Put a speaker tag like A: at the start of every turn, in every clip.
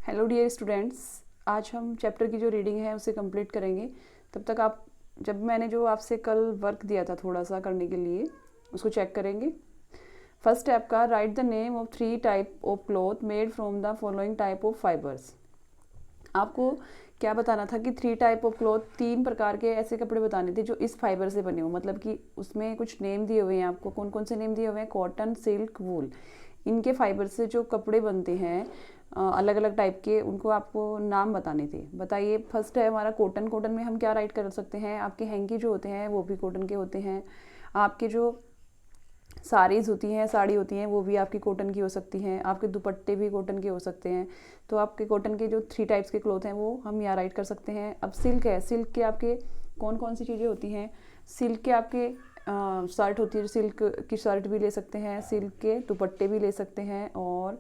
A: Hello dear students, आज हम chapter की जो रीडिंग है उसे कंप्लीट करेंगे। तब तक आप मैंने जो आपसे कल वर्क दिया था थोड़ा सा करने के लिए उसको चेक करेंगे। फर्स्ट है आपका right the name of 3 type of cloth made from the following type of fibres. आपको क्या बताना था कि 3 टाइप ऑफ क्लॉथ, 3 प्रकार के ऐसे कपड़े बताने थे जो इस फाइबर से बने हो। मतलब कि उसमें कुछ नेम दिए हुए हैं आपको। कौन कौन से नेम दिए हुए हैं? कॉटन, सिल्क, वूल। इनके फाइबर से जो कपड़े बनते हैं अलग अलग टाइप के, उनको आपको नाम बताने थे। बताइए। फर्स्ट है हमारा कॉटन। कॉटन में हम क्या राइट कर सकते हैं? आपके हैंकी जो होते हैं वो भी कॉटन के होते हैं। आपके जो साड़ीज़ होती हैं, साड़ी होती हैं, वो भी आपकी कॉटन की हो सकती हैं। आपके दुपट्टे भी कॉटन के हो सकते हैं। तो आपके कॉटन के जो 3 टाइप्स के क्लॉथ हैं वो हम यहाँ राइट कर सकते हैं। अब सिल्क है। सिल्क के आपके कौन कौन सी चीज़ें होती हैं? सिल्क के आपके शर्ट होती है, सिल्क की शर्ट भी ले सकते हैं, सिल्क के दुपट्टे भी ले सकते हैं, और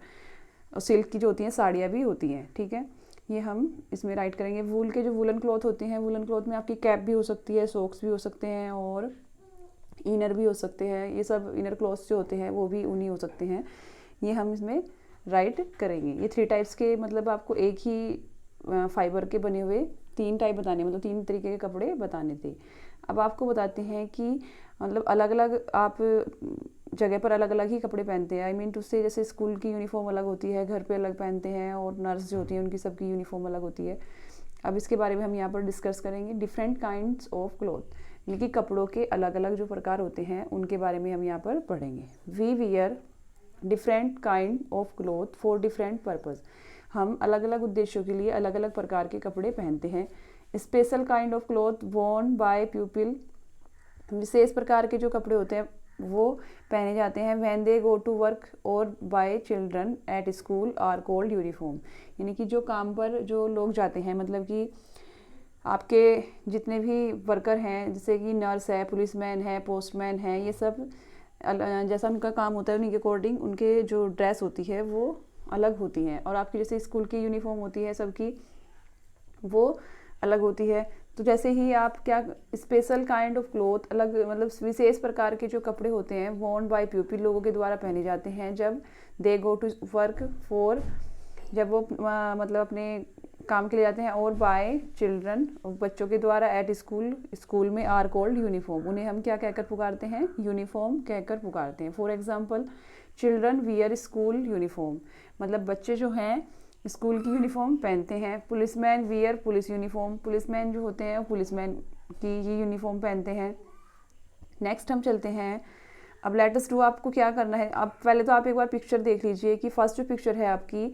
A: सिल्क की जो होती हैं साड़ियाँ भी होती हैं। ठीक है, ये हम इसमें राइट करेंगे। वूल के जो वुलन क्लॉथ होते हैं, वुलन क्लॉथ में आपकी कैप भी हो सकती है, सॉक्स भी हो सकते हैं, और इनर भी हो सकते हैं। ये सब इनर क्लॉथ्स जो होते हैं वो भी ऊनी हो सकते हैं। ये हम इसमें राइट करेंगे। ये 3 टाइप्स के, मतलब आपको एक ही फाइबर के बने हुए 3 टाइप बताने, मतलब 3 तरीके के कपड़े बताने थे। अब आपको बताते हैं कि मतलब अलग अलग आप जगह पर अलग अलग ही कपड़े पहनते हैं। आई मीन टू से, जैसे स्कूल की यूनिफॉर्म अलग होती है, घर पे अलग पहनते हैं, और नर्स जो होती हैं उनकी सबकी यूनिफॉर्म अलग होती है। अब इसके बारे में हम यहाँ पर डिस्कस करेंगे। डिफरेंट काइंड्स ऑफ क्लॉथ, यानी कि कपड़ों के अलग अलग जो प्रकार होते हैं उनके बारे में हम यहाँ पर पढ़ेंगे। We wear different kind of cloth for different purpose. हम अलग अलग उद्देश्यों के लिए अलग अलग प्रकार के कपड़े पहनते हैं। Special kind of cloth worn by people, विशेष प्रकार के जो कपड़े होते हैं वो पहने जाते हैं। When they go to work और by children at school are called uniform, यानी कि जो काम पर जो लोग जाते हैं, मतलब कि आपके जितने भी वर्कर हैं, जैसे कि नर्स है, पुलिसमैन है, पोस्टमैन है, ये सब जैसा उनका काम होता है उन्हीं के अकॉर्डिंग उनके जो ड्रेस होती है वो अलग होती हैं। और आपकी जैसे स्कूल की यूनिफॉर्म होती है सबकी, वो अलग होती है। तो जैसे ही आप क्या, स्पेशल काइंड ऑफ क्लॉथ, अलग मतलब विशेष प्रकार के जो कपड़े होते हैं वॉर्न बाय पीपल, लोगों के द्वारा पहने जाते हैं जब दे गो टू वर्क फॉर, जब वो मतलब अपने काम के लिए जाते हैं, और बाय चिल्ड्रन, बच्चों के द्वारा एट स्कूल, स्कूल में आर कॉल्ड यूनिफॉर्म, उन्हें हम क्या कहकर पुकारते हैं? यूनिफॉर्म कहकर पुकारते हैं। For example children wear school uniform, मतलब बच्चे जो हैं स्कूल की यूनिफॉर्म पहनते हैं। Policeman wear police uniform, policeman जो होते हैं वो पुलिसमैन की ये यूनिफॉर्म पहनते हैं। नेक्स्ट हम चलते हैं। अब लेटेस्ट डू, आपको क्या करना है? अब पहले तो आप एक बार पिक्चर देख लीजिए कि फर्स्ट जो पिक्चर है आपकी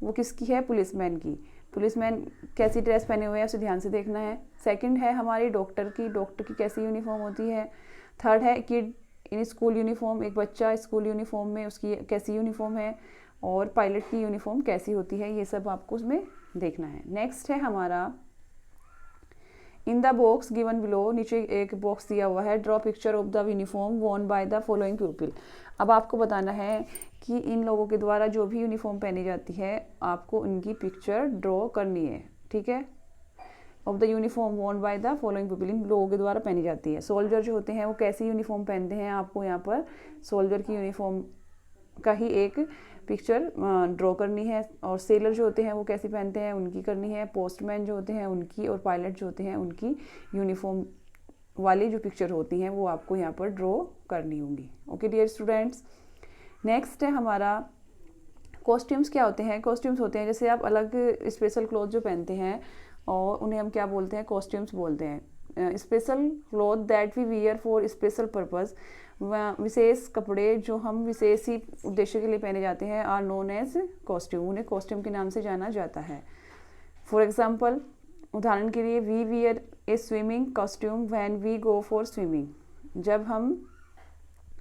A: वो किसकी है? पुलिसमैन की। पुलिसमैन कैसी ड्रेस पहने हुए हैं उसे ध्यान से देखना है। सेकंड है हमारी डॉक्टर की, डॉक्टर की कैसी यूनिफॉर्म होती है। थर्ड है किड इन स्कूल यूनिफॉर्म, एक बच्चा स्कूल यूनिफॉर्म में, उसकी कैसी यूनिफॉर्म है। और पायलट की यूनिफॉर्म कैसी होती है, ये सब आपको उसमें देखना है। नेक्स्ट है हमारा in the box given below, नीचे एक बॉक्स दिया हुआ है, draw picture of the uniform worn by the following people. अब आपको बताना है कि इन लोगों के द्वारा जो भी यूनिफॉर्म पहनी जाती है आपको उनकी पिक्चर ड्रॉ करनी है। ठीक है, of the uniform worn by the following people, इन लोगों के द्वारा पहनी जाती है। सोल्जर जो होते हैं वो कैसी यूनिफॉर्म पहनते हैं, आपको यहाँ पर सोल्जर की यूनिफॉर्म का ही एक पिक्चर ड्रॉ करनी है। और सेलर जो होते हैं वो कैसी पहनते हैं उनकी करनी है। पोस्टमैन जो होते हैं उनकी, और पायलट जो होते हैं उनकी यूनिफॉर्म वाली जो पिक्चर होती हैं वो आपको यहाँ पर ड्रॉ करनी होंगी। ओके डियर स्टूडेंट्स, नेक्स्ट है हमारा कॉस्ट्यूम्स। क्या होते हैं? कॉस्ट्यूम्स होते हैं जैसे आप अलग स्पेशल क्लॉथ जो पहनते हैं और उन्हें हम क्या बोलते हैं? कॉस्ट्यूम्स बोलते हैं। Special cloth that we wear for special purpose, विशेष कपड़े जो हम विशेष ही उद्देश्य के लिए पहने जाते हैं, आर नोन एज कॉस्ट्यूम, उन्हें कॉस्ट्यूम के नाम से जाना जाता है। फॉर एग्जाम्पल, उदाहरण के लिए, we wear a swimming costume when we go for swimming, जब हम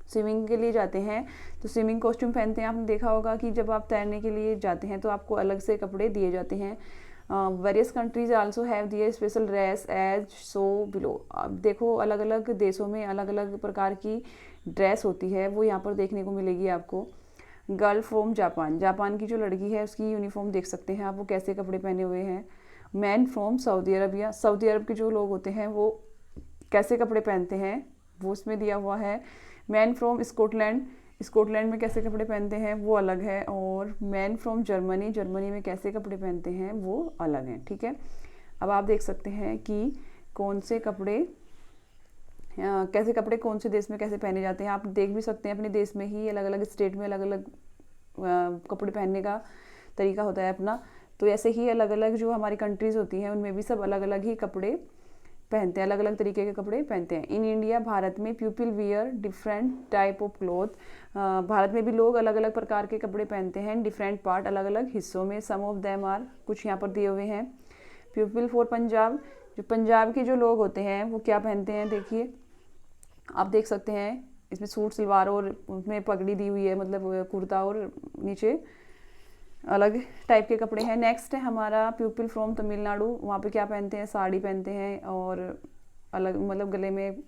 A: स्विमिंग के लिए जाते हैं तो स्विमिंग कॉस्ट्यूम पहनते हैं। आपने देखा होगा कि जब आप तैरने के लिए जाते हैं तो आपको अलग से कपड़े दिए जाते हैं। Various countries also have their special dress as so below. अब देखो अलग अलग देशों में अलग अलग प्रकार की ड्रेस होती है, वो यहाँ पर देखने को मिलेगी आपको। गर्ल फ्रॉम जापान, जापान की जो लड़की है उसकी यूनिफॉर्म देख सकते हैं आप, वो कैसे कपड़े पहने हुए हैं। मैन फ्रॉम सऊदी अरबिया, सऊदी अरब के जो लोग होते हैं वो कैसे कपड़े पहनते हैं वो उसमें दिया हुआ है। मैन फ्रॉम स्कॉटलैंड, स्कॉटलैंड में कैसे कपड़े पहनते हैं वो अलग है, और मैन फ्रॉम जर्मनी, जर्मनी में कैसे कपड़े पहनते हैं वो अलग हैं, ठीक है। अब आप देख सकते हैं कि कौन से कपड़े कैसे कपड़े कौन से देश में कैसे पहने जाते हैं। आप देख भी सकते हैं अपने देश में ही अलग अलग स्टेट में अलग अलग कपड़े पहनने का तरीका होता है अपना। तो ऐसे ही अलग अलग जो हमारी कंट्रीज़ होती हैं उनमें भी सब अलग अलग ही कपड़े पहनते हैं, अलग अलग तरीके के कपड़े पहनते हैं। इन इंडिया, भारत में people wear different type of cloth. Bharat में भी लोग अलग अलग प्रकार के कपड़े पहनते हैं, डिफरेंट पार्ट, अलग अलग हिस्सों में। सम ऑफ देम आर, कुछ यहाँ पर दिए हुए हैं। पीपल फॉर पंजाब, जो पंजाब के जो लोग होते हैं वो क्या पहनते हैं, देखिए आप देख सकते हैं इसमें सूट सलवार और उसमें पगड़ी दी हुई है, मतलब कुर्ता, और नीचे अलग टाइप के कपड़े हैं। नेक्स्ट है हमारा पीपल फ्रॉम तमिलनाडु, वहाँ पे क्या पहनते हैं, साड़ी पहनते हैं और अलग मतलब गले में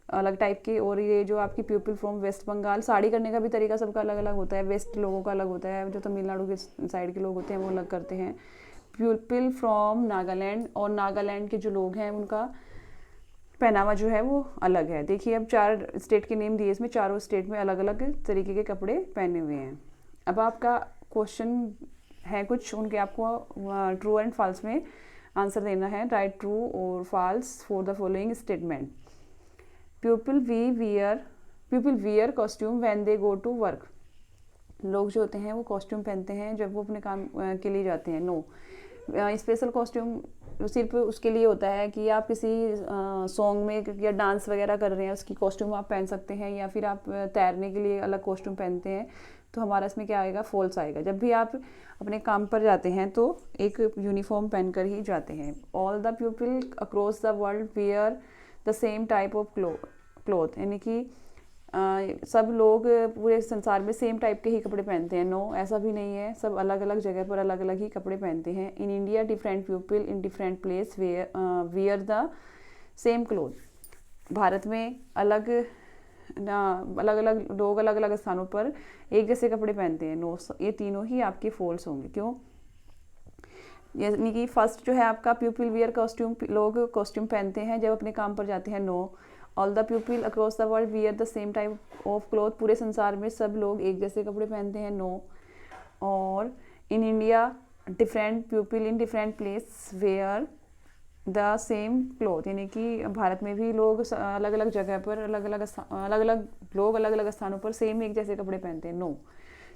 A: अलग टाइप के। और ये जो आपकी पीपल फ्रॉम वेस्ट बंगाल, साड़ी करने का भी तरीका सबका अलग अलग होता है, वेस्ट लोगों का अलग होता है, जो तमिलनाडु के साइड के लोग होते हैं वो अलग करते हैं। पीपल फ्रॉम नागालैंड, और नागालैंड के जो लोग हैं उनका पहनावा जो है वो अलग है। देखिए अब 4 स्टेट के नेम दिए, इसमें चारों स्टेट में अलग अलग तरीके के कपड़े पहने हुए हैं। अब आपका क्वेश्चन है कुछ, उनके आपको ट्रू एंड फॉल्स में आंसर देना है, राइट ट्रू और false for the following statement. People wear costume when they go to work. लोग जो होते हैं वो कॉस्ट्यूम पहनते हैं जब वो अपने काम के लिए जाते हैं। नो, स्पेशल कॉस्ट्यूम सिर्फ उसके लिए होता है कि आप किसी सॉन्ग में या डांस वगैरह कर रहे हैं उसकी कॉस्ट्यूम आप पहन सकते हैं, या फिर आप तैरने के लिए अलग कॉस्ट्यूम पहनते हैं, तो हमारा इसमें क्या आएगा, फॉल्स आएगा। जब भी आप अपने काम पर जाते हैं तो एक यूनिफॉर्म पहनकर ही जाते हैं। All the people across the world wear the same type of cloth, यानी कि सब लोग पूरे संसार में सेम टाइप के ही कपड़े पहनते हैं। नो, ऐसा भी नहीं है, सब अलग अलग जगह पर अलग अलग ही कपड़े पहनते हैं। इन India different people in different place wear the same cloth. Bharat में अलग अलग लोग अलग अलग स्थानों पर एक जैसे कपड़े पहनते हैं। नो, ये तीनों ही आपके फॉल्स होंगे। क्यों, यानी कि फर्स्ट जो है आपका पीपल वियर कॉस्ट्यूम, लोग कॉस्ट्यूम पहनते हैं जब अपने काम पर जाते हैं। No, all the people across the world wear the same type of cloth, पूरे संसार में सब लोग एक जैसे कपड़े पहनते हैं। नो, और in India different people in different place wear the same cloth, यानी कि भारत में भी लोग अलग अलग जगह पर अलग अलग लोग अलग अलग स्थानों पर सेम एक जैसे कपड़े पहनते हैं। नो,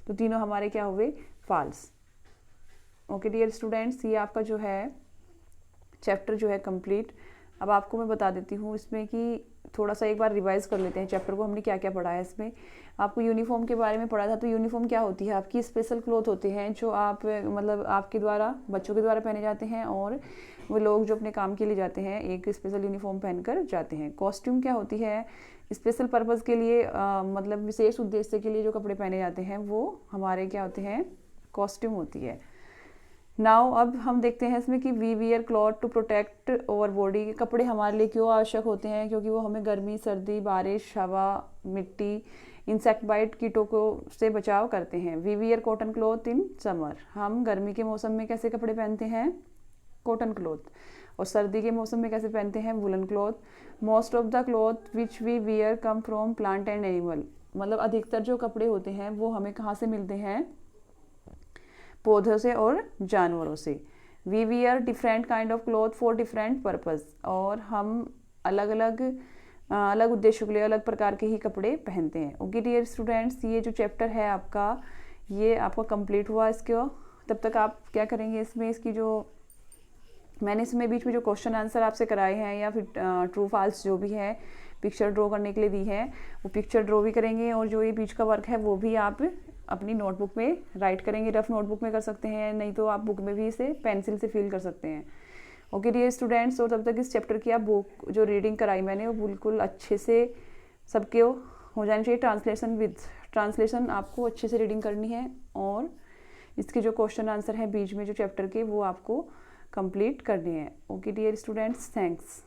A: तो तीनों हमारे क्या हुए, फॉल्स। ओके डियर स्टूडेंट्स, ये आपका जो है चैप्टर जो है कंप्लीट। अब आपको मैं बता देती हूँ इसमें कि थोड़ा सा एक बार रिवाइज कर लेते हैं चैप्टर को, हमने क्या क्या पढ़ा है इसमें। आपको यूनिफॉर्म के बारे में पढ़ा था, तो यूनिफॉर्म क्या होती है, आपकी स्पेशल क्लोथ होते हैं जो आप मतलब आपके द्वारा बच्चों के द्वारा पहने जाते हैं, और वो लोग जो अपने काम के लिए जाते हैं एक स्पेशल यूनिफॉर्म पहनकर जाते हैं। कॉस्ट्यूम क्या होती है, स्पेशल पर्पज़ के लिए मतलब विशेष उद्देश्य के लिए जो कपड़े पहने जाते हैं वो हमारे क्या होते हैं, कॉस्ट्यूम होती है। नाउ अब हम देखते हैं इसमें कि we wear cloth to protect over body. कपड़े हमारे लिए क्यों आवश्यक होते हैं, क्योंकि वो हमें गर्मी, सर्दी, बारिश, हवा, मिट्टी, इंसेक्ट बाइट, कीटों को से बचाव करते हैं। We wear cotton cloth in summer, हम गर्मी के मौसम में कैसे कपड़े पहनते हैं, कॉटन क्लॉथ, और सर्दी के मौसम में कैसे पहनते हैं, woollen cloth. Most of the cloth which we wear come from plant and animal, मतलब अधिकतर जो कपड़े होते हैं वो हमें कहाँ से मिलते हैं, पौधों से और जानवरों से। We wear different kind of cloth for different purpose, और हम अलग अलग उद्देश्यों के लिए अलग प्रकार के ही कपड़े पहनते हैं। ओके डियर स्टूडेंट्स, ये जो चैप्टर है आपका ये आपका कंप्लीट हुआ। इसको तब तक आप क्या करेंगे, इसमें इसकी जो मैंने इसमें बीच में जो क्वेश्चन आंसर आपसे कराए हैं या फिर ट्रू फॉल्स जो भी है पिक्चर ड्रॉ करने के लिए दी है वो पिक्चर ड्रॉ भी करेंगे, और जो ये बीच का वर्क है वो भी आप अपनी नोटबुक में राइट करेंगे। रफ नोटबुक में कर सकते हैं, नहीं तो आप बुक में भी इसे पेंसिल से फिल कर सकते हैं। ओके डियर स्टूडेंट्स, और तब तक इस चैप्टर की आप बुक जो रीडिंग कराई मैंने वो बिल्कुल अच्छे से सबके हो जानी चाहिए। ट्रांसलेशन आपको अच्छे से रीडिंग करनी है, और इसके जो क्वेश्चन आंसर हैं बीच में जो चैप्टर के वो आपको कंप्लीट करने हैं। Okay dear students, thanks.